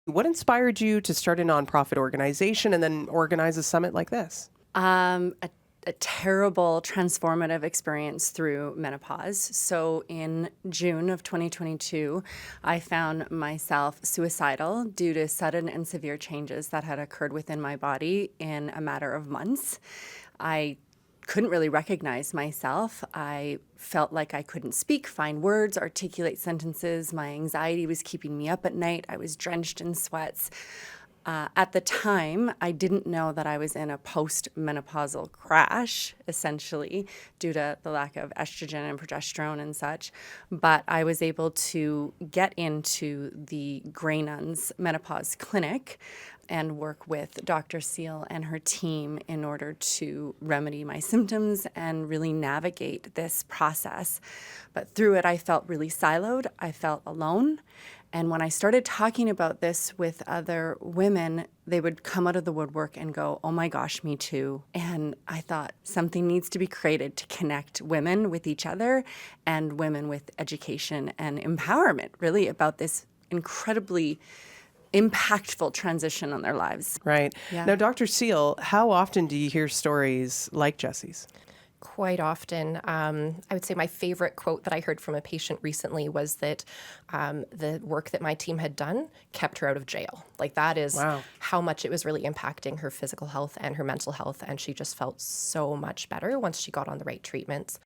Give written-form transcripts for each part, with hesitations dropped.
What inspired you to start a nonprofit organization and then organize a summit like this? A terrible transformative experience through menopause. So in June of 2022, I found myself suicidal due to sudden and severe changes that had occurred within my body in a matter of months. I couldn't really recognize myself. I felt like I couldn't speak, find words, articulate sentences. My anxiety was keeping me up at night. I was drenched in sweats. At the time, I didn't know that I was in a post-menopausal crash, essentially, due to the lack of estrogen and progesterone and such. But I was able to get into the Grey Nuns Menopause Clinic and work with Dr. Seal and her team in order to remedy my symptoms and really navigate this process. But through it, I felt really siloed. I felt alone. And when I started talking about this with other women, they would come out of the woodwork and go, "Oh my gosh, me too." And I thought something needs to be created to connect women with each other and women with education and empowerment, really, about this incredibly impactful transition on their lives. Right. Yeah. Now, Dr. Seal, how often do you hear stories like Jessie's? Quite often. I would say my favorite quote that I heard from a patient recently was that the work that my team had done kept her out of jail. Like that is Wow. how much it was really impacting her physical health and her mental health. And she just felt so much better once she got on the right treatments.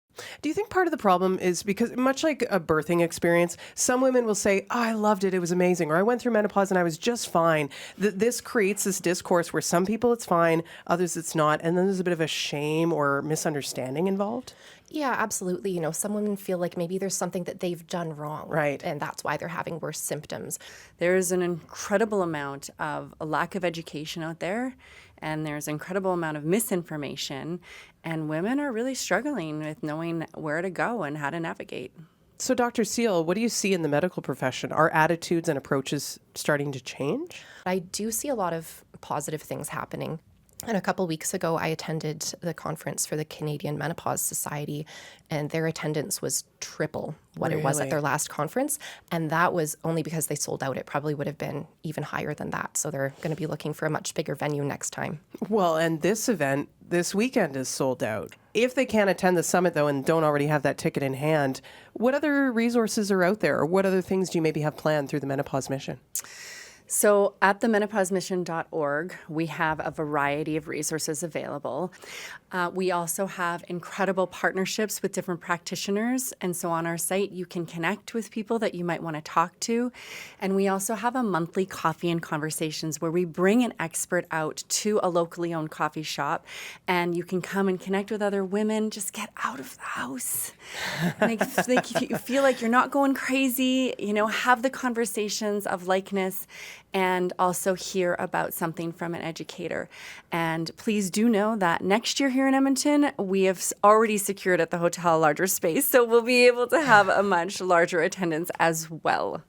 Do you think part of the problem is because, much like a birthing experience, some women will say, "Oh, I loved it. It was amazing," or "I went through menopause and I was just fine." This creates this discourse where some people it's fine, others it's not, and then there's a bit of a shame or misunderstanding involved. Yeah, absolutely. You know, some women feel like maybe there's something that they've done wrong. Right. And that's why they're having worse symptoms. There's an incredible amount of a lack of education out there, and there's an incredible amount of misinformation, and women are really struggling with knowing where to go and how to navigate. So, Dr. Seal, what do you see in the medical profession? Are attitudes and approaches starting to change? I do see a lot of positive things happening. And a couple weeks ago, I attended the conference for the Canadian Menopause Society, and their attendance was triple what it was at Really? their last conference. And that was only because they sold out. It probably would have been even higher than that. So they're going to be looking for a much bigger venue next time. Well, and this event this weekend is sold out. If they can't attend the summit, though, and don't already have that ticket in hand, what other resources are out there, or what other things do you maybe have planned through the Menopause Mission? So at the menopausemission.org, we have a variety of resources available. We also have incredible partnerships with different practitioners. And so on our site, you can connect with people that you might want to talk to. And we also have a monthly coffee and conversations where we bring an expert out to a locally owned coffee shop. And you can come and connect with other women, just get out of the house. Like if you feel like you're not going crazy, you know, have the conversations of likeness and also hear about something from an educator. And please do know that next year here in Edmonton, we have already secured at the hotel a larger space, so we'll be able to have a much larger attendance as well.